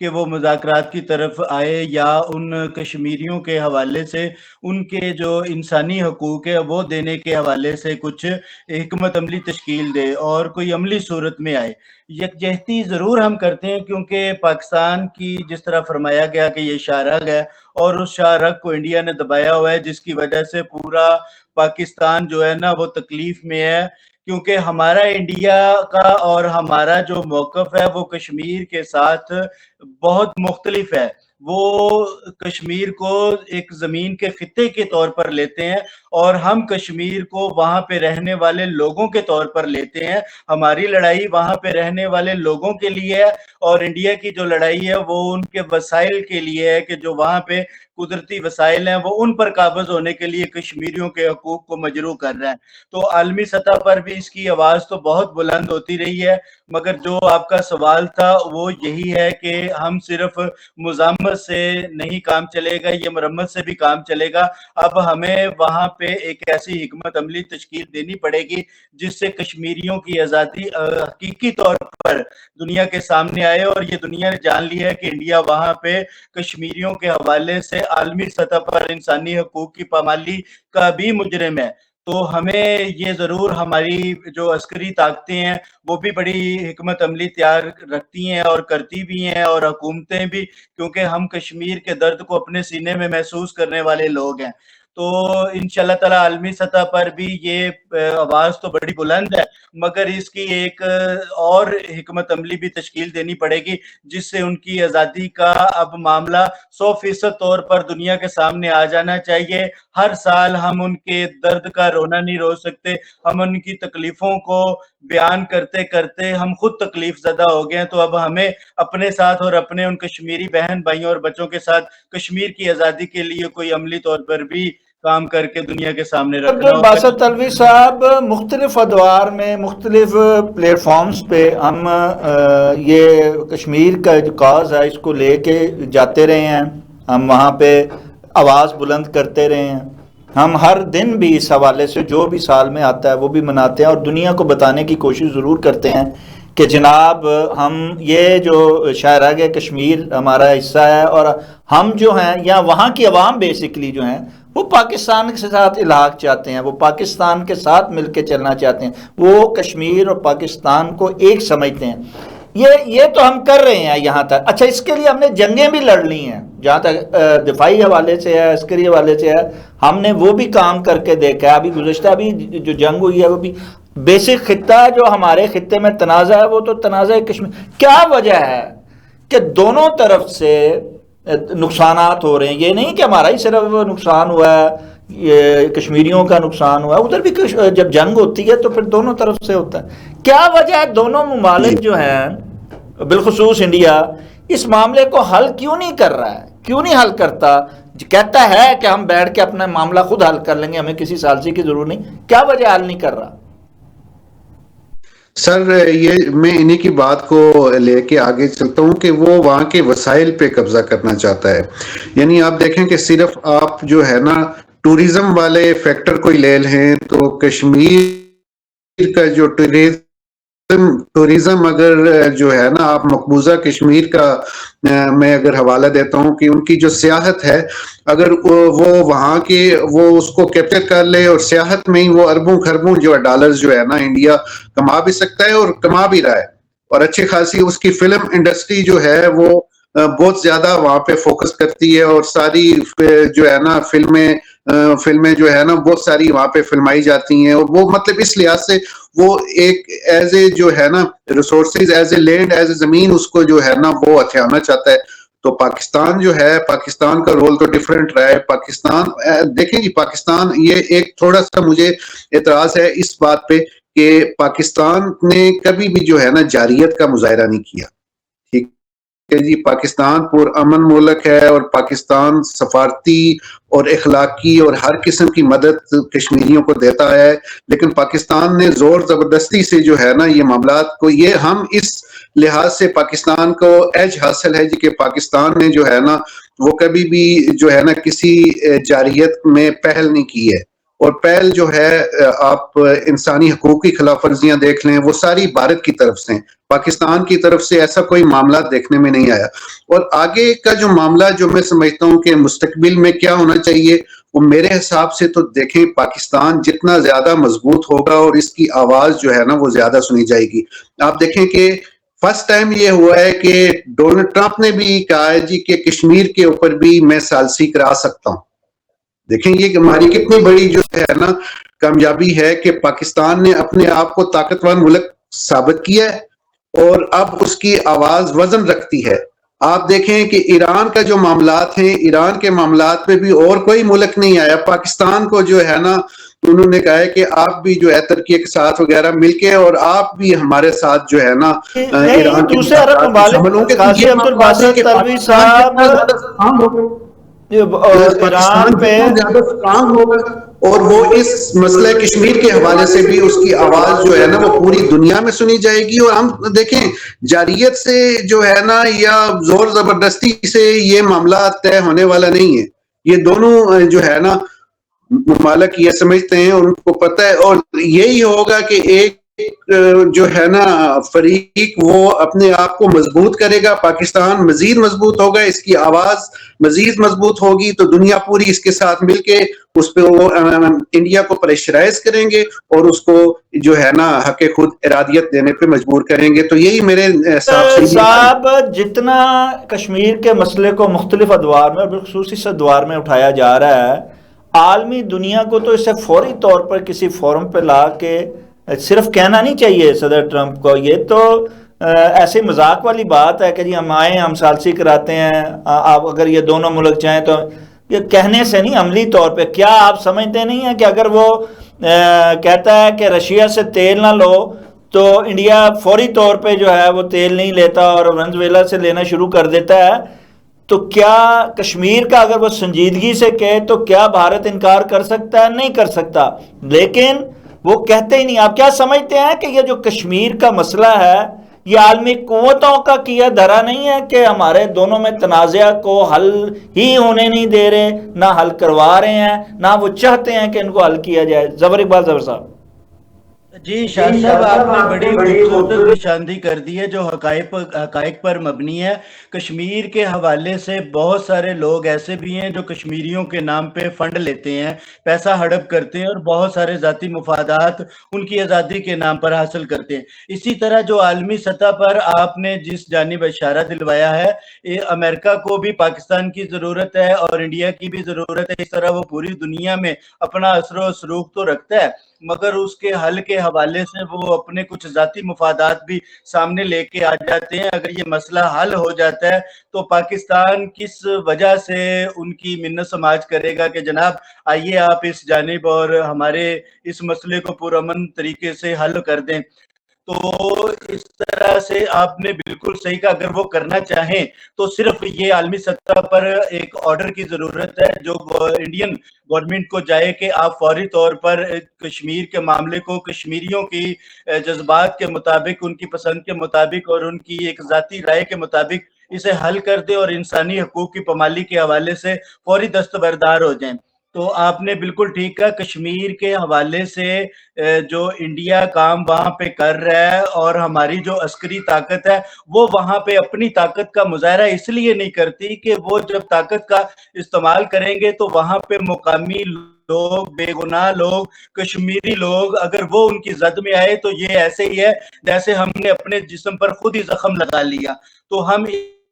کہ وہ مذاکرات کی طرف آئے یا ان کشمیریوں کے حوالے سے ان کے جو انسانی حقوق ہے وہ دینے کے حوالے سے کچھ حکمت عملی تشکیل دے اور کوئی عملی صورت میں آئے۔ یکجہتی ضرور ہم کرتے ہیں کیونکہ پاکستان کی جس طرح فرمایا گیا کہ یہ شاہ رگ ہے اور اس شاہ رگ کو انڈیا نے دبایا ہوا ہے، جس کی وجہ سے پورا پاکستان جو ہے نا وہ تکلیف میں ہے، کیونکہ ہمارا انڈیا کا اور ہمارا جو موقف ہے وہ کشمیر کے ساتھ بہت مختلف ہے۔ وہ کشمیر کو ایک زمین کے خطے کے طور پر لیتے ہیں اور ہم کشمیر کو وہاں پہ رہنے والے لوگوں کے طور پر لیتے ہیں۔ ہماری لڑائی وہاں پہ رہنے والے لوگوں کے لیے ہے اور انڈیا کی جو لڑائی ہے وہ ان کے وسائل کے لیے ہے کہ جو وہاں پہ قدرتی وسائل ہیں وہ ان پر قابض ہونے کے لیے کشمیریوں کے حقوق کو مجروح کر رہے ہیں۔ تو عالمی سطح پر بھی اس کی آواز تو بہت بلند ہوتی رہی ہے، مگر جو آپ کا سوال تھا وہ یہی ہے کہ ہم صرف مزاحمت سے نہیں کام چلے گا، یہ مرمت سے بھی کام چلے گا۔ اب ہمیں وہاں پہ ایک ایسی حکمت عملی تشکیل دینی پڑے گی جس سے کشمیریوں کی آزادی حقیقی طور پر دنیا کے سامنے آئے اور یہ دنیا نے جان لی ہے کہ انڈیا وہاں پہ کشمیریوں کے حوالے سے عالمی سطح پر انسانی حقوق کی پامالی کا بھی مجرم ہے۔ تو ہمیں یہ ضرور، ہماری جو عسکری طاقتیں ہیں وہ بھی بڑی حکمت عملی تیار رکھتی ہیں اور کرتی بھی ہیں، اور حکومتیں بھی، کیونکہ ہم کشمیر کے درد کو اپنے سینے میں محسوس کرنے والے لوگ ہیں۔ تو انشاءاللہ تعالی عالمی سطح پر بھی یہ آواز تو بڑی بلند ہے، مگر اس کی ایک اور حکمت عملی بھی تشکیل دینی پڑے گی جس سے ان کی آزادی کا اب معاملہ 100% طور پر دنیا کے سامنے آ جانا چاہیے۔ ہر سال ہم ان کے درد کا رونا نہیں رو سکتے، ہم ان کی تکلیفوں کو بیان کرتے کرتے ہم خود تکلیف زدہ ہو گئے ہیں۔ تو اب ہمیں اپنے ساتھ اور اپنے ان کشمیری بہن بھائیوں اور بچوں کے ساتھ کشمیر کی آزادی کے لیے کوئی عملی طور پر بھی کام کر کے دنیا کے سامنے رکھنا ہوگا۔ باسط الوی صاحب، مختلف ادوار میں مختلف پلیٹ فارمز پہ ہم یہ کشمیر کا جو کاز ہے اس کو لے کے جاتے رہے ہیں، ہم وہاں پہ آواز بلند کرتے رہے ہیں، ہم ہر دن بھی اس حوالے سے جو بھی سال میں آتا ہے وہ بھی مناتے ہیں اور دنیا کو بتانے کی کوشش ضرور کرتے ہیں کہ جناب ہم یہ جو شاہ رگ کشمیر ہمارا حصہ ہے اور ہم جو ہیں یا وہاں کی عوام بیسکلی جو ہیں وہ پاکستان کے ساتھ الحاق چاہتے ہیں، وہ پاکستان کے ساتھ مل کے چلنا چاہتے ہیں، وہ کشمیر اور پاکستان کو ایک سمجھتے ہیں۔ یہ تو ہم کر رہے ہیں یہاں تک۔ اچھا، اس کے لیے ہم نے جنگیں بھی لڑ لی ہیں، جہاں تک دفاعی حوالے سے ہے، عسکری حوالے سے ہے، ہم نے وہ بھی کام کر کے دیکھا ہے۔ ابھی گزشتہ بھی جو جنگ ہوئی ہے وہ بھی بیسک خطہ جو ہمارے خطے میں تنازع ہے وہ تو تنازع کشمیر۔ کیا وجہ ہے کہ دونوں طرف سے نقصانات ہو رہے ہیں؟ یہ نہیں کہ ہمارا ہی صرف نقصان ہوا ہے، یہ کشمیریوں کا نقصان ہوا ہے، ادھر بھی جب جنگ ہوتی ہے تو پھر دونوں طرف سے ہوتا ہے۔ کیا وجہ ہے دونوں ممالک جو ہیں بالخصوص انڈیا اس معاملے کو حل کیوں نہیں کر رہا ہے، کیوں نہیں حل کرتا؟ کہتا ہے کہ ہم بیٹھ کے اپنا معاملہ خود حل کر لیں گے، ہمیں کسی ثالثی کی ضرورت نہیں، کیا وجہ حل نہیں کر رہا؟ سر، یہ میں انہی کی بات کو لے کے آگے چلتا ہوں کہ وہ وہاں کے وسائل پہ قبضہ کرنا چاہتا ہے۔ یعنی آپ دیکھیں کہ صرف آپ جو ہے نا ٹوریزم والے فیکٹر کو ہی لے لیں تو کشمیر کا جو ٹوریزم اگر جو ہے نا، آپ مقبوضہ کشمیر کا میں اگر حوالہ دیتا ہوں کہ ان کی جو سیاحت ہے، اگر وہ وہاں کے وہ اس کو کیپچر کر لے اور سیاحت میں ہی وہ اربوں خربوں جو ڈالرز جو ہے نا انڈیا کما بھی سکتا ہے اور کما بھی رہا ہے، اور اچھی خاصی اس کی فلم انڈسٹری جو ہے وہ بہت زیادہ وہاں پہ فوکس کرتی ہے اور ساری جو ہے نا فلمیں جو ہے نا بہت ساری وہاں پہ فلمائی جاتی ہیں، اور وہ مطلب اس لحاظ سے وہ ایک ایز اے جو ہے نا resources, as a land, as a زمین اس کو جو ہے نا وہ ہتھیانا چاہتا ہے۔ تو پاکستان جو ہے، پاکستان کا رول تو ڈیفرنٹ رہا ہے۔ پاکستان دیکھیں جی، پاکستان یہ ایک تھوڑا سا مجھے اعتراض ہے اس بات پہ کہ پاکستان نے کبھی بھی جو ہے نا جارحیت کا مظاہرہ نہیں کیا، ٹھیک ہے جی۔ پاکستان پر امن ملک ہے اور پاکستان سفارتی اور اخلاقی اور ہر قسم کی مدد کشمیریوں کو دیتا ہے، لیکن پاکستان نے زور زبردستی سے جو ہے نا یہ معاملات کو، یہ ہم اس لحاظ سے پاکستان کو ایج حاصل ہے جی کہ پاکستان نے جو ہے نا وہ کبھی بھی جو ہے نا کسی جارحیت میں پہل نہیں کی ہے، اور پہل جو ہے آپ انسانی حقوق کی خلاف ورزیاں دیکھ لیں، وہ ساری بھارت کی طرف سے، پاکستان کی طرف سے ایسا کوئی معاملات دیکھنے میں نہیں آیا۔ اور آگے کا جو معاملہ جو میں سمجھتا ہوں کہ مستقبل میں کیا ہونا چاہیے، وہ میرے حساب سے تو دیکھیں، پاکستان جتنا زیادہ مضبوط ہوگا اور اس کی آواز جو ہے نا وہ زیادہ سنی جائے گی۔ آپ دیکھیں کہ فرسٹ ٹائم یہ ہوا ہے کہ ڈونلڈ ٹرمپ نے بھی کہا ہے جی کہ کشمیر کے اوپر بھی میں ثالثی کرا سکتا ہوں۔ دیکھیں یہ ہماری کتنی بڑی جو ہے نا کامیابی ہے کہ پاکستان نے اپنے آپ کو طاقتور ملک ثابت کیا ہے اور اب اس کی آواز وزن رکھتی ہے۔ آپ دیکھیں کہ ایران کا جو معاملات ہیں، ایران کے معاملات پہ بھی اور کوئی ملک نہیں آیا، پاکستان کو جو ہے نا انہوں نے کہا ہے کہ آپ بھی جو ہے ترکی کے ساتھ وغیرہ مل کے اور آپ بھی ہمارے ساتھ جو ہے نا ایران کے دوسرے عرب ممالک قاضی عبد الباسط تلوی صاحب ایران پہ زیادہ اسٹرانگ ہوگا اور وہ اس مسئلہ کشمیر کے حوالے سے بھی اس کی آواز جو ہے نا وہ پوری دنیا میں سنی جائے گی۔ اور ہم دیکھیں جاریت سے جو ہے نا یا زور زبردستی سے یہ معاملہ طے ہونے والا نہیں ہے، یہ دونوں جو ہے نا ممالک یہ سمجھتے ہیں اور ان کو پتہ ہے، اور یہی ہوگا کہ ایک جو ہے نا فریق وہ اپنے آپ کو مضبوط کرے گا، پاکستان مزید مضبوط ہوگا، اس کی آواز مزید مضبوط ہوگی تو دنیا پوری اس کے ساتھ مل کے اس پہ وہ انڈیا کو پریشرائز کریں گے اور اس کو جو ہے نا حق خود ارادیت دینے پہ مجبور کریں گے۔ تو یہی میرے حساب سے صاحب جتنا کشمیر کے مسئلے کو مختلف ادوار میں اور بالخصوص اس ادوار میں اٹھایا جا رہا ہے، عالمی دنیا کو تو اسے فوری طور پر کسی فورم پہ لا کے صرف کہنا نہیں چاہیے صدر ٹرمپ کو، یہ تو ایسے مذاق والی بات ہے کہ جی ہم آئیں ہم ثالثی کراتے ہیں، آپ اگر یہ دونوں ملک چاہیں تو، یہ کہنے سے نہیں عملی طور پہ کیا آپ سمجھتے نہیں ہیں کہ اگر وہ کہتا ہے کہ رشیا سے تیل نہ لو تو انڈیا فوری طور پہ جو ہے وہ تیل نہیں لیتا اور ونزویلا سے لینا شروع کر دیتا ہے، تو کیا کشمیر کا اگر وہ سنجیدگی سے کہے تو کیا بھارت انکار کر سکتا ہے؟ نہیں کر سکتا، لیکن وہ کہتے ہی نہیں۔ آپ کیا سمجھتے ہیں کہ یہ جو کشمیر کا مسئلہ ہے یہ عالمی قوتوں کا کیا دھرا نہیں ہے کہ ہمارے دونوں میں تنازع کو حل ہی ہونے نہیں دے رہے، نہ حل کروا رہے ہیں، نہ وہ چاہتے ہیں کہ ان کو حل کیا جائے؟ ظفر اقبال ظفر صاحب جی شاہ صاحب، آپ نے بڑی خوبصورت نشاندہی کر دی ہے جو حقائق پر مبنی ہے۔ کشمیر کے حوالے سے بہت سارے لوگ ایسے بھی ہیں جو کشمیریوں کے نام پہ فنڈ لیتے ہیں، پیسہ ہڑپ کرتے ہیں اور بہت سارے ذاتی مفادات ان کی آزادی کے نام پر حاصل کرتے ہیں۔ اسی طرح جو عالمی سطح پر آپ نے جس جانب اشارہ دلوایا ہے، امریکہ کو بھی پاکستان کی ضرورت ہے اور انڈیا کی بھی ضرورت ہے، اس طرح وہ پوری دنیا میں اپنا اثر و رسوخ تو رکھتا ہے، مگر اس کے حل کے حوالے سے وہ اپنے کچھ ذاتی مفادات بھی سامنے لے کے آ جاتے ہیں۔ اگر یہ مسئلہ حل ہو جاتا ہے تو پاکستان کس وجہ سے ان کی منت سماج کرے گا کہ جناب آئیے آپ اس جانب اور ہمارے اس مسئلے کو پرامن طریقے سے حل کر دیں۔ تو اس طرح سے آپ نے بالکل صحیح کہا، اگر وہ کرنا چاہیں تو صرف یہ عالمی سطح پر ایک آرڈر کی ضرورت ہے جو انڈین گورنمنٹ کو جائے کہ آپ فوری طور پر کشمیر کے معاملے کو کشمیریوں کی جذبات کے مطابق، ان کی پسند کے مطابق اور ان کی ایک ذاتی رائے کے مطابق اسے حل کر دے اور انسانی حقوق کی پامالی کے حوالے سے فوری دستبردار ہو جائیں۔ تو آپ نے بالکل ٹھیک کہا، کشمیر کے حوالے سے جو انڈیا کام وہاں پہ کر رہا ہے اور ہماری جو عسکری طاقت ہے وہ وہاں پہ اپنی طاقت کا مظاہرہ اس لیے نہیں کرتی کہ وہ جب طاقت کا استعمال کریں گے تو وہاں پہ مقامی لوگ، بے گناہ لوگ، کشمیری لوگ، اگر وہ ان کی زد میں آئے تو یہ ایسے ہی ہے جیسے ہم نے اپنے جسم پر خود ہی زخم لگا لیا۔ تو ہم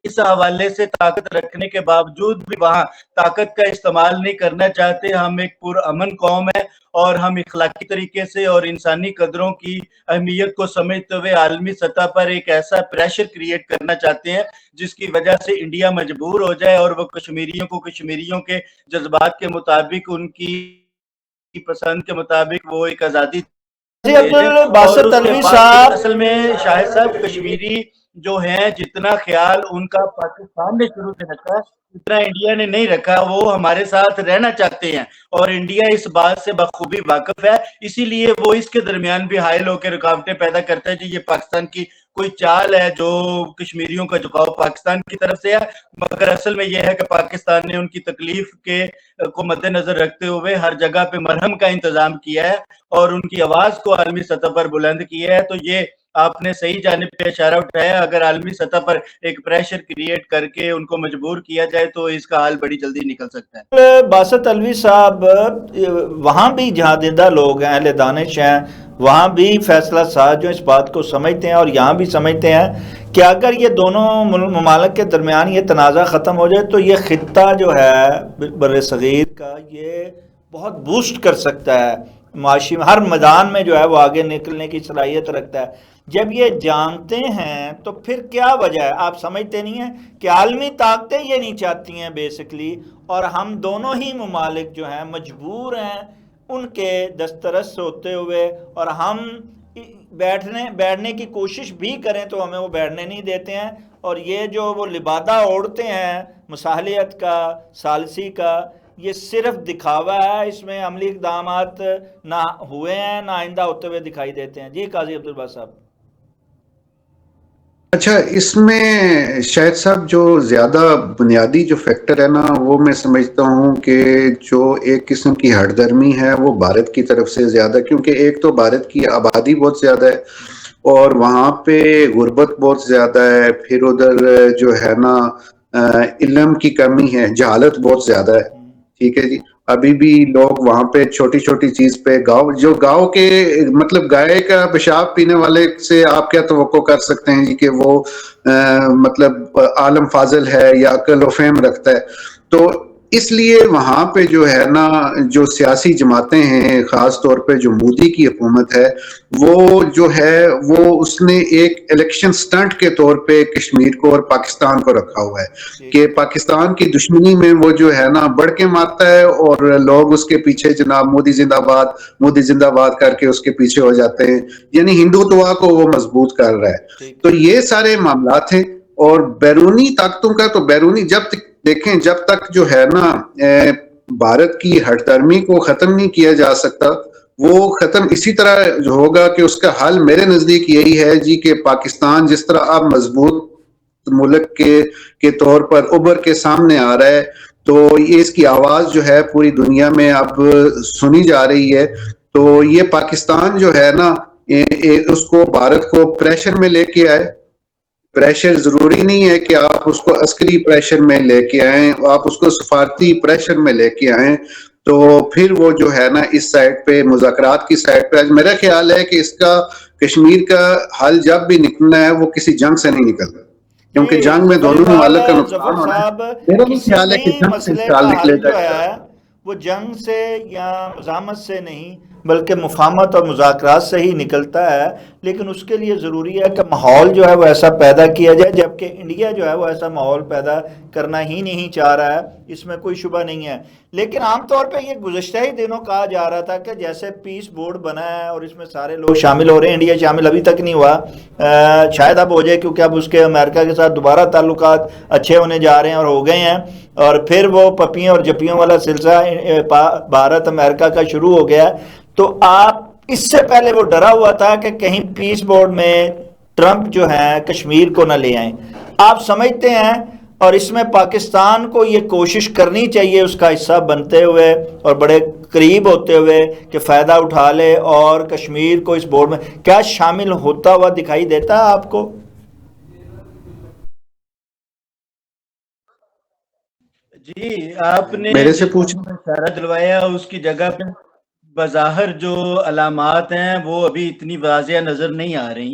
اس حوالے سے طاقت رکھنے کے باوجود بھی وہاں طاقت کا استعمال نہیں کرنا چاہتے۔ ہم ایک پرامن قوم ہے اور ہم اخلاقی طریقے سے اور انسانی قدروں کی اہمیت کو سمجھتے ہوئے عالمی سطح پر ایک ایسا پریشر کریٹ کرنا چاہتے ہیں جس کی وجہ سے انڈیا مجبور ہو جائے اور وہ کشمیریوں کو کشمیریوں کے جذبات کے مطابق، ان کی پسند کے مطابق وہ ایک آزادی عبد الباسط تلوی صاحب، اصل میں شاہد صاحب کشمیری جو ہیں جتنا خیال ان کا پاکستان نے شروع سے رکھا اتنا انڈیا نے نہیں رکھا. وہ ہمارے ساتھ رہنا چاہتے ہیں اور انڈیا اس بات سے بخوبی واقف ہے, اسی لیے وہ اس کے درمیان بھی حائل ہو کے رکاوٹیں پیدا کرتا ہے. جی یہ پاکستان کی کوئی چال ہے جو کشمیریوں کا جھکاؤ پاکستان کی طرف سے ہے, مگر اصل میں یہ ہے کہ پاکستان نے ان کی تکلیف کو مد نظر رکھتے ہوئے ہر جگہ پہ مرہم کا انتظام کیا ہے اور ان کی آواز کو عالمی سطح پر بلند کیا ہے. تو یہ آپ نے صحیح جانب پہ اشارہ اٹھایا, اگر عالمی سطح پر ایک پریشر کریٹ کر کے ان کو مجبور کیا جائے تو اس کا حال بڑی جلدی نکل سکتا ہے. باسط علوی صاحب, وہاں بھی جہاں دیندہ لوگ ہیں, اہل دانش ہیں, وہاں بھی فیصلہ ساز جو اس بات کو سمجھتے ہیں اور یہاں بھی سمجھتے ہیں کہ اگر یہ دونوں ممالک کے درمیان یہ تنازع ختم ہو جائے تو یہ خطہ جو ہے بر صغیر کا یہ بہت بوسٹ کر سکتا ہے, معاشی ہر میدان میں جو ہے وہ آگے نکلنے کی صلاحیت رکھتا ہے. جب یہ جانتے ہیں تو پھر کیا وجہ ہے؟ آپ سمجھتے نہیں ہیں کہ عالمی طاقتیں یہ نہیں چاہتی ہیں بیسکلی, اور ہم دونوں ہی ممالک جو ہیں مجبور ہیں ان کے دسترس ہوتے ہوئے, اور ہم بیٹھنے کی کوشش بھی کریں تو ہمیں وہ بیٹھنے نہیں دیتے ہیں. اور یہ جو وہ لبادہ اوڑھتے ہیں مصالحت کا, ثالثی کا, یہ صرف دکھاوا ہے, اس میں عملی اقدامات نہ ہوئے ہیں نہ آئندہ ہوتے ہوئے دکھائی دیتے ہیں. جی قاضی عبدالباسط صاحب. اچھا, اس میں شاہد صاحب جو زیادہ بنیادی جو فیکٹر ہے نا, وہ میں سمجھتا ہوں کہ جو ایک قسم کی ہٹ درمی ہے وہ بھارت کی طرف سے زیادہ, کیونکہ ایک تو بھارت کی آبادی بہت زیادہ ہے اور وہاں پہ غربت بہت زیادہ ہے, پھر ادھر جو ہے نا علم کی کمی ہے, جہالت بہت زیادہ ہے. ٹھیک ہے جی, ابھی بھی لوگ وہاں پہ چھوٹی چھوٹی چیز پہ گاؤں کے مطلب گائے کا پیشاب پینے والے سے آپ کیا توقع کر سکتے ہیں جی کہ وہ مطلب عالم فاضل ہے یا عقل و فہم رکھتا ہے. تو اس لیے وہاں پہ جو ہے نا جو سیاسی جماعتیں ہیں, خاص طور پہ جو مودی کی حکومت ہے, وہ جو ہے وہ اس نے ایک الیکشن سٹنٹ کے طور پہ کشمیر کو اور پاکستان کو رکھا ہوا ہے کہ پاکستان کی دشمنی میں وہ جو ہے نا بڑھ کے مارتا ہے اور لوگ اس کے پیچھے جناب مودی زندہ باد کر کے اس کے پیچھے ہو جاتے ہیں, یعنی ہندوتوا کو وہ مضبوط کر رہا ہے. تو یہ سارے معاملات ہیں. اور بیرونی طاقتوں کا تو بیرونی جب دیکھیں جب تک جو ہے نا بھارت کی ہٹ درمی کو ختم نہیں کیا جا سکتا, وہ ختم اسی طرح جو ہوگا کہ اس کا حل میرے نزدیک یہی ہے جی کہ پاکستان جس طرح اب مضبوط ملک کے طور پر ابھر کے سامنے آ رہا ہے, تو یہ اس کی آواز جو ہے پوری دنیا میں اب سنی جا رہی ہے. تو یہ پاکستان جو ہے نا اس کو بھارت کو پریشر میں لے کے آئے. پریشر ضروری نہیں ہے کہ آپ اس کو عسکری پریشر میں لے کے آئیں, آپ اس کو سفارتی پریشر میں لے کے آئیں, تو پھر وہ جو ہے نا اس سائڈ پہ مذاکرات کی سائڈ پہ میرا خیال ہے کہ اس کا کشمیر کا حل جب بھی نکلنا ہے وہ کسی جنگ سے نہیں نکلتا, کیونکہ جنگ میں دونوں ممالک کا نقصان ہونا ہے. میرا بھی خیال ہے کہ جنگ سے مسئلے کا نکلے حل جو ہے وہ جنگ سے یا مزاحمت سے نہیں بلکہ مفاہمت اور مذاکرات سے ہی نکلتا ہے. لیکن اس کے لیے ضروری ہے کہ ماحول جو ہے وہ ایسا پیدا کیا جائے, جبکہ انڈیا جو ہے وہ ایسا ماحول پیدا کرنا ہی نہیں چاہ رہا ہے, اس میں کوئی شبہ نہیں ہے. لیکن عام طور پہ یہ گزشتہ ہی دنوں کہا جا رہا تھا کہ جیسے پیس بورڈ بنا ہے اور اس میں سارے لوگ شامل ہو رہے ہیں, انڈیا شامل ابھی تک نہیں ہوا, شاید اب ہو جائے کیونکہ اب اس کے امریکہ کے ساتھ دوبارہ تعلقات اچھے ہونے جا رہے ہیں اور ہو گئے ہیں, اور پھر وہ پپیوں اور جپیوں والا سلسلہ بھارت امریکہ کا شروع ہو گیا. تو آپ اس سے پہلے وہ ڈرا ہوا تھا کہ کہیں پیس بورڈ میں ٹرمپ جو ہے کشمیر کو نہ لے آئیں. آپ سمجھتے ہیں, اور اس میں پاکستان کو یہ کوشش کرنی چاہیے اس کا حصہ بنتے ہوئے اور بڑے قریب ہوتے ہوئے کہ فائدہ اٹھا لے اور کشمیر کو اس بورڈ میں کیا شامل ہوتا ہوا دکھائی دیتا ہے آپ کو؟ جی آپ نے میرے سے پوچھ اشارہ دلوایا, اس کی جگہ پہ بظاہر جو علامات ہیں وہ ابھی اتنی واضح نظر نہیں آ رہی,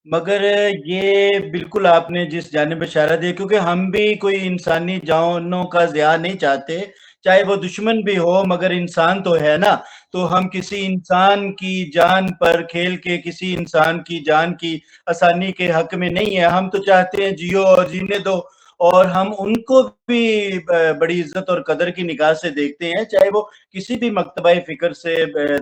مگر یہ بالکل آپ نے جس جانب اشارہ دیا, کیونکہ ہم بھی کوئی انسانی جانوں کا ضیاع نہیں چاہتے, چاہے وہ دشمن بھی ہو مگر انسان تو ہے نا. تو ہم کسی انسان کی جان پر کھیل کے کسی انسان کی جان کی آسانی کے حق میں نہیں ہے. ہم تو چاہتے ہیں جیو اور جینے دو, اور ہم ان کو بھی بڑی عزت اور قدر کی نگاہ سے دیکھتے ہیں، چاہے وہ کسی بھی مکتبہ فکر سے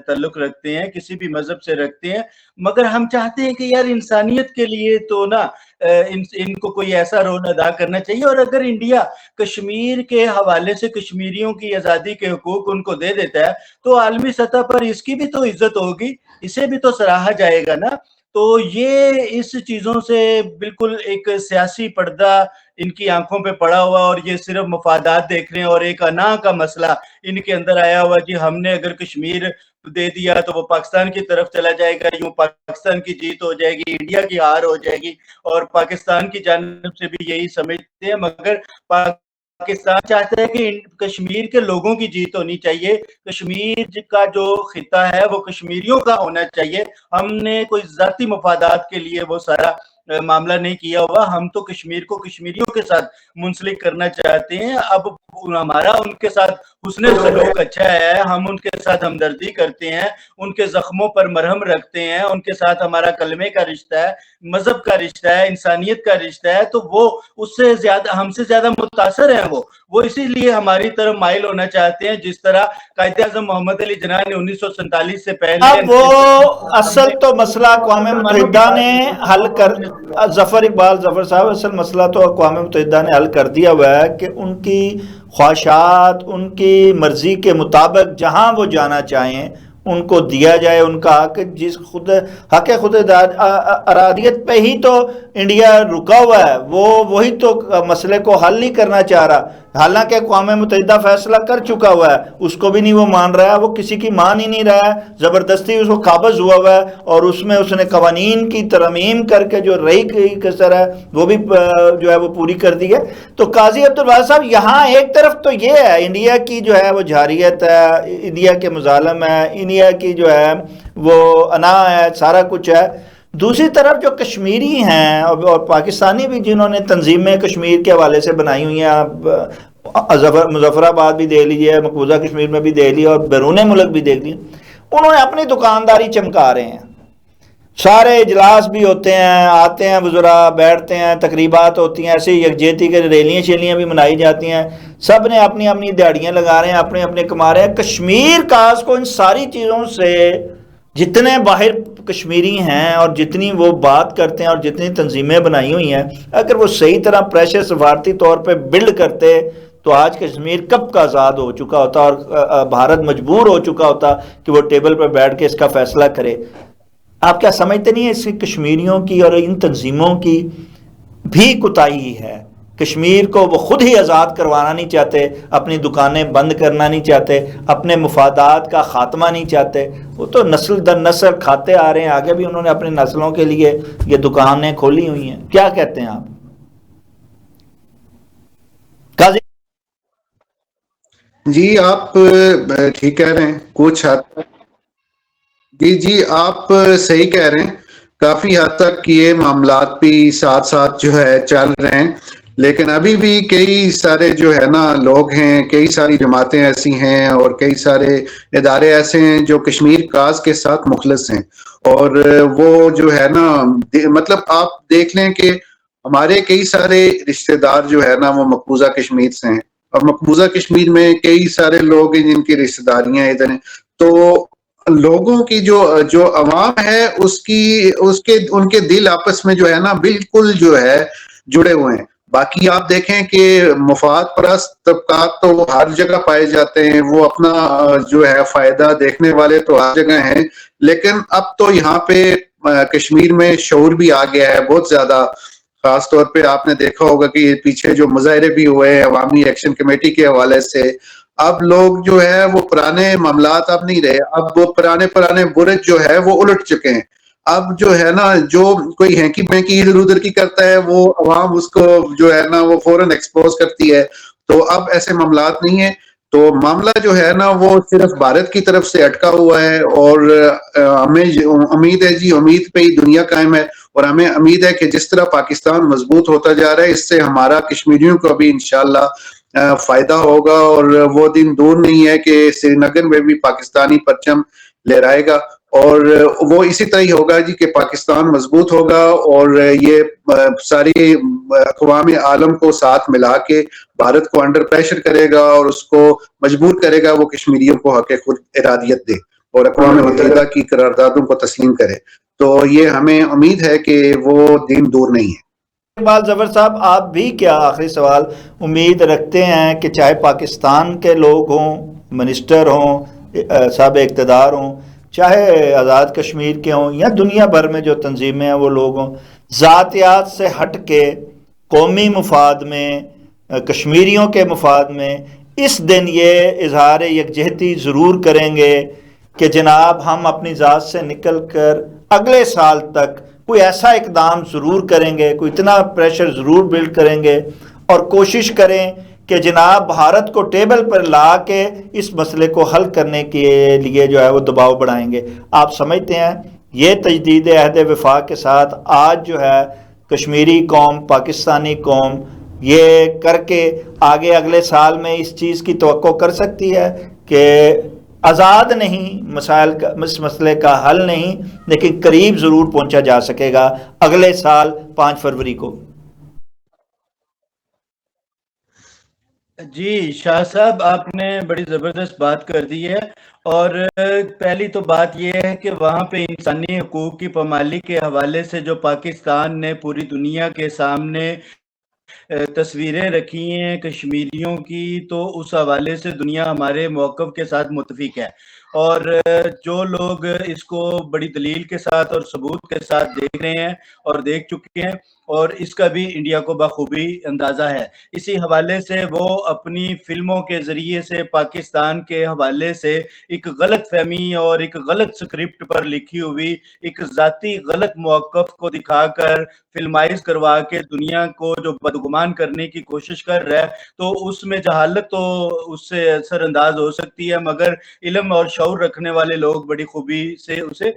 تعلق رکھتے ہیں، کسی بھی مذہب سے رکھتے ہیں، مگر ہم چاہتے ہیں کہ یار انسانیت کے لیے تو نا ان کو کوئی ایسا رول ادا کرنا چاہیے. اور اگر انڈیا کشمیر کے حوالے سے کشمیریوں کی آزادی کے حقوق ان کو دے دیتا ہے تو عالمی سطح پر اس کی بھی تو عزت ہوگی، اسے بھی تو سراہا جائے گا نا. تو یہ اس چیزوں سے بالکل ایک سیاسی پردہ ان کی آنکھوں پہ پڑا ہوا، اور یہ صرف مفادات دیکھ رہے ہیں، اور ایک انا کا مسئلہ ان کے اندر آیا ہوا کہ ہم نے اگر کشمیر دے دیا تو وہ پاکستان کی طرف چلا جائے گا، یوں پاکستان کی جیت ہو جائے گی، انڈیا کی ہار ہو جائے گی، اور پاکستان کی جانب سے بھی یہی سمجھتے ہیں. مگر پاکستان چاہتا ہے کہ کشمیر کے لوگوں کی جیت ہونی چاہیے، کشمیر کا جو خطہ ہے وہ کشمیریوں کا ہونا چاہیے. ہم نے کوئی ذاتی مفادات کے لیے وہ سارا معاملہ نہیں کیا ہوا، ہم تو کشمیر کو کشمیریوں کے ساتھ منسلک کرنا چاہتے ہیں. اب ہمارا ان کے ساتھ حسن سلوک اچھا ہے، ہم ان کے ساتھ ہمدردی کرتے ہیں، ان کے زخموں پر مرہم رکھتے ہیں، ان کے ساتھ ہمارا کلمے کا رشتہ ہے، مذہب کا رشتہ ہے، انسانیت کا رشتہ ہے. تو وہ اس سے زیادہ ہم سے زیادہ متاثر ہیں، وہ اسی لیے ہماری طرف مائل ہونا چاہتے ہیں، جس طرح قائد اعظم محمد علی جناح نے 1947 سے پہلے. اب وہ اصل تو مسئلہ اقوام متحدہ نے حل کر، ظفر اقبال ظفر صاحب، اصل مسئلہ تو اقوام متحدہ نے حل کر دیا ہوا ہے کہ ان کی خواہشات، ان کی مرضی کے مطابق جہاں وہ جانا چاہیں ان کو دیا جائے ان کا حق. جس حق خود ارادیت پہ ہی تو انڈیا رکا ہوا ہے، وہی تو مسئلے کو حل نہیں کرنا چاہ رہا. حالانکہ اقوام متحدہ فیصلہ کر چکا ہوا ہے، اس کو بھی نہیں وہ مان رہا ہے، وہ کسی کی مان ہی نہیں رہا ہے، زبردستی اس کو قابض ہوا ہوا ہے. اور اس میں اس نے قوانین کی ترمیم کر کے جو رہی کسر ہے وہ بھی جو ہے وہ پوری کر دی ہے. تو قاضی عبدالواحد صاحب، یہاں ایک طرف تو یہ ہے انڈیا کی جو ہے وہ جارحیت ہے، انڈیا کے مظالم ہے، انڈیا کی جو ہے وہ انا ہے، سارا کچھ ہے. دوسری طرف جو کشمیری ہیں اور پاکستانی بھی جنہوں نے تنظیمیں کشمیر کے حوالے سے بنائی ہوئی ہیں، مظفر آباد بھی دیکھ لیجیے، مقبوضہ کشمیر میں بھی دیکھ لیا، اور بیرون ملک بھی دیکھ لیا، انہوں نے اپنی دکانداری چمکا رہے ہیں. سارے اجلاس بھی ہوتے ہیں، آتے ہیں وزراء، بیٹھتے ہیں، تقریبات ہوتی ہیں، ایسے یکجہتی کے ریلیاں شیلیاں بھی منائی جاتی ہیں، سب نے اپنی اپنی دیہڑیاں لگا رہے ہیں، اپنے اپنے کما رہے ہیں. کشمیر کاس کو ان ساری چیزوں سے جتنے باہر کشمیری ہیں اور جتنی وہ بات کرتے ہیں اور جتنی تنظیمیں بنائی ہوئی ہیں، اگر وہ صحیح طرح پریشر سفارتی طور پہ بلڈ کرتے تو آج کشمیر کب کا آزاد ہو چکا ہوتا، اور بھارت مجبور ہو چکا ہوتا کہ وہ ٹیبل پر بیٹھ کے اس کا فیصلہ کرے. آپ کیا سمجھتے نہیں ہیں اس کشمیریوں کی اور ان تنظیموں کی بھی کوتاہی ہے؟ کشمیر کو وہ خود ہی آزاد کروانا نہیں چاہتے، اپنی دکانیں بند کرنا نہیں چاہتے، اپنے مفادات کا خاتمہ نہیں چاہتے. وہ تو نسل در نسل کھاتے آ رہے ہیں، آگے بھی انہوں نے اپنے نسلوں کے لیے یہ دکانیں کھولی ہوئی ہیں. کیا کہتے ہیں آپ؟ قاضی جی آپ ٹھیک کہہ رہے ہیں، کچھ حد تک جی آپ صحیح کہہ رہے ہیں. کافی حد تک یہ معاملات بھی ساتھ ساتھ جو ہے چل رہے ہیں، لیکن ابھی بھی کئی سارے جو ہے نا لوگ ہیں، کئی ساری جماعتیں ایسی ہیں اور کئی سارے ادارے ایسے ہیں جو کشمیر کاز کے ساتھ مخلص ہیں. اور وہ جو ہے نا مطلب آپ دیکھ لیں کہ ہمارے کئی سارے رشتہ دار جو ہے نا وہ مقبوضہ کشمیر سے ہیں، اور مقبوضہ کشمیر میں کئی سارے لوگ ہیں جن کی رشتہ داریاں ادھر ہیں. تو لوگوں کی جو عوام ہے ان کے دل آپس میں جو ہے نا بالکل جو ہے جڑے ہوئے ہیں. باقی آپ دیکھیں کہ مفاد پرست طبقات تو ہر جگہ پائے جاتے ہیں، وہ اپنا جو ہے فائدہ دیکھنے والے تو ہر جگہ ہیں. لیکن اب تو یہاں پہ کشمیر میں شعور بھی آ گیا ہے بہت زیادہ. خاص طور پہ آپ نے دیکھا ہوگا کہ پیچھے جو مظاہرے بھی ہوئے ہیں عوامی ایکشن کمیٹی کے حوالے سے، اب لوگ جو ہے وہ پرانے معاملات اب نہیں رہے، اب وہ پرانے برج جو ہے وہ الٹ چکے ہیں. اب جو ہے نا جو کوئی ہینکی پینکی ادھر ادھر کی کرتا ہے وہ عوام اس کو جو ہے نا وہ فوراً ایکسپوز کرتی ہے. تو اب ایسے معاملات نہیں ہیں. تو معاملہ جو ہے نا وہ صرف بھارت کی طرف سے اٹکا ہوا ہے، اور ہمیں امید ہے جی، امید پہ ہی دنیا قائم ہے. اور ہمیں امید ہے کہ جس طرح پاکستان مضبوط ہوتا جا رہا ہے، اس سے ہمارا کشمیریوں کو بھی انشاءاللہ فائدہ ہوگا. اور وہ دن دور نہیں ہے کہ سری نگر میں بھی پاکستانی پرچم لہرائے گا. اور وہ اسی طرح ہی ہوگا جی کہ پاکستان مضبوط ہوگا اور یہ ساری اقوام عالم کو ساتھ ملا کے بھارت کو انڈر پریشر کرے گا اور اس کو مجبور کرے گا وہ کشمیریوں کو حق خود ارادیت دے اور اقوام متحدہ کی قراردادوں کو تسلیم کرے. تو یہ ہمیں امید ہے کہ وہ دن دور نہیں ہے. اقبال ظفر صاحب، آپ بھی کیا آخری سوال امید رکھتے ہیں کہ چاہے پاکستان کے لوگ ہوں، منسٹر ہوں، صاحب اقتدار ہوں، چاہے آزاد کشمیر کے ہوں یا دنیا بھر میں جو تنظیمیں ہیں وہ لوگ ہوں، ذاتیات سے ہٹ کے قومی مفاد میں، کشمیریوں کے مفاد میں اس دن یہ اظہار یکجہتی ضرور کریں گے کہ جناب ہم اپنی ذات سے نکل کر اگلے سال تک کوئی ایسا اقدام ضرور کریں گے، کوئی اتنا پریشر ضرور بلڈ کریں گے اور کوشش کریں کہ جناب بھارت کو ٹیبل پر لا کے اس مسئلے کو حل کرنے کے لیے جو ہے وہ دباؤ بڑھائیں گے؟ آپ سمجھتے ہیں یہ تجدید عہد وفاق کے ساتھ آج جو ہے کشمیری قوم، پاکستانی قوم یہ کر کے آگے اگلے سال میں اس چیز کی توقع کر سکتی ہے کہ آزاد نہیں، مسائل کا، اس مسئلے کا حل نہیں، لیکن قریب ضرور پہنچا جا سکے گا اگلے سال 5 فروری کو؟ جی شاہ صاحب، آپ نے بڑی زبردست بات کر دی ہے، اور پہلی تو بات یہ ہے کہ وہاں پہ انسانی حقوق کی پامالی کے حوالے سے جو پاکستان نے پوری دنیا کے سامنے تصویریں رکھی ہیں کشمیریوں کی، تو اس حوالے سے دنیا ہمارے موقف کے ساتھ متفق ہے، اور جو لوگ اس کو بڑی دلیل کے ساتھ اور ثبوت کے ساتھ دیکھ رہے ہیں اور دیکھ چکے ہیں، اور اس کا بھی انڈیا کو بخوبی اندازہ ہے، اسی حوالے سے وہ اپنی فلموں کے ذریعے سے پاکستان کے حوالے سے ایک غلط فہمی اور ایک غلط سکرپٹ پر لکھی ہوئی ایک ذاتی غلط موقف کو دکھا کر، فلمائز کروا کے دنیا کو جو بدگمان کرنے کی کوشش کر رہا ہے، تو اس میں جہالت تو اس سے اثر انداز ہو سکتی ہے، مگر علم اور شعور رکھنے والے لوگ بڑی خوبی سے اسے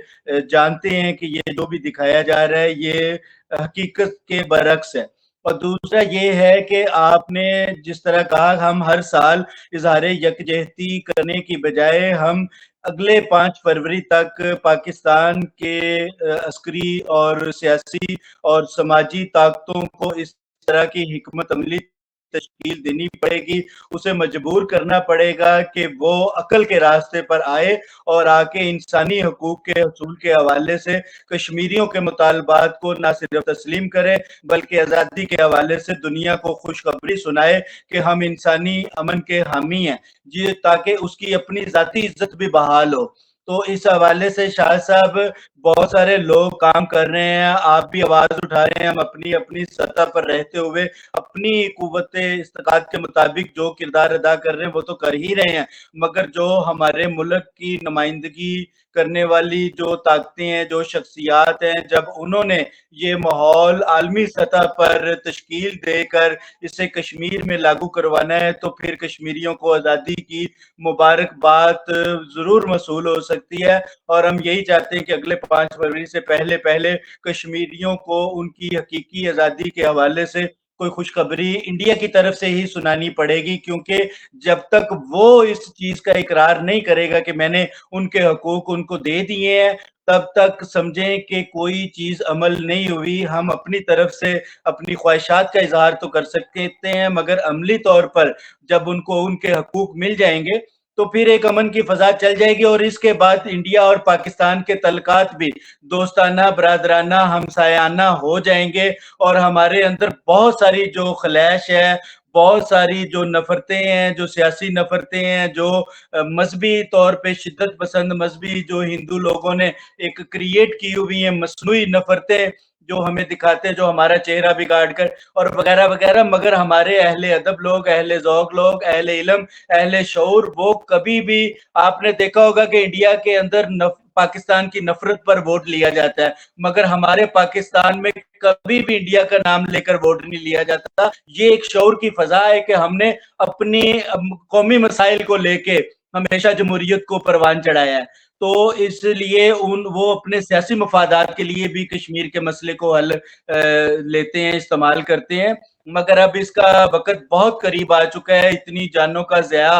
جانتے ہیں کہ یہ جو بھی دکھایا جا رہا ہے یہ حقیقت کے برعکس ہے۔ اور دوسرا یہ ہے کہ آپ نے جس طرح کہا، ہم ہر سال اظہار یکجہتی کرنے کی بجائے ہم اگلے 5 فروری تک پاکستان کے عسکری اور سیاسی اور سماجی طاقتوں کو اس طرح کی حکمت عملی تشکیل دینی پڑے گی، اسے مجبور کرنا پڑے گا کہ وہ عقل کے راستے پر آئے اور آ کے انسانی حقوق کے حصول کے حوالے سے کشمیریوں کے مطالبات کو نہ صرف تسلیم کرے بلکہ آزادی کے حوالے سے دنیا کو خوشخبری سنائے کہ ہم انسانی امن کے حامی ہیں، جی، تاکہ اس کی اپنی ذاتی عزت بھی بحال ہو۔ تو اس حوالے سے شاہ صاحب بہت سارے لوگ کام کر رہے ہیں، آپ بھی آواز اٹھا رہے ہیں، ہم اپنی اپنی سطح پر رہتے ہوئے اپنی قوت استطاعت کے مطابق جو کردار ادا کر رہے ہیں وہ تو کر ہی رہے ہیں، مگر جو ہمارے ملک کی نمائندگی کرنے والی جو طاقتیں ہیں، جو شخصیات ہیں، جب انہوں نے یہ ماحول عالمی سطح پر تشکیل دے کر اسے کشمیر میں لاگو کروانا ہے، تو پھر کشمیریوں کو آزادی کی مبارکباد ضرور موصول ہو سکتی ہے، اور ہم یہی چاہتے ہیں کہ اگلے 5 فروری سے پہلے پہلے کشمیریوں کو ان کی حقیقی آزادی کے حوالے سے کوئی خوشخبری انڈیا کی طرف سے ہی سنانی پڑے گی، کیونکہ جب تک وہ اس چیز کا اقرار نہیں کرے گا کہ میں نے ان کے حقوق ان کو دے دیے ہیں، تب تک سمجھیں کہ کوئی چیز عمل نہیں ہوئی۔ ہم اپنی طرف سے اپنی خواہشات کا اظہار تو کر سکتے ہیں، مگر عملی طور پر جب ان کو ان کے حقوق مل جائیں گے تو پھر ایک امن کی فضا چل جائے گی، اور اس کے بعد انڈیا اور پاکستان کے تعلقات بھی دوستانہ، برادرانہ، ہمسایانہ ہو جائیں گے، اور ہمارے اندر بہت ساری جو خلیش ہے، بہت ساری جو نفرتیں ہیں، جو سیاسی نفرتیں ہیں، جو مذہبی طور پہ شدت پسند مذہبی جو ہندو لوگوں نے ایک کریٹ کی ہوئی ہیں مصنوعی نفرتیں جو ہمیں دکھاتے ہیں، جو ہمارا چہرہ بگاڑ کر اور وغیرہ وغیرہ، مگر ہمارے اہل ادب لوگ، اہل ذوق لوگ، اہل علم، اہل شعور، وہ کبھی بھی، آپ نے دیکھا ہوگا کہ انڈیا کے اندر پاکستان کی نفرت پر ووٹ لیا جاتا ہے، مگر ہمارے پاکستان میں کبھی بھی انڈیا کا نام لے کر ووٹ نہیں لیا جاتا۔ یہ ایک شعور کی فضا ہے کہ ہم نے اپنی قومی مسائل کو لے کے ہمیشہ جمہوریت کو پروان چڑھایا ہے، تو اس لیے وہ اپنے سیاسی مفادات کے لیے بھی کشمیر کے مسئلے کو حل لیتے ہیں، استعمال کرتے ہیں، مگر اب اس کا وقت بہت قریب آ چکا ہے، اتنی جانوں کا ضیاع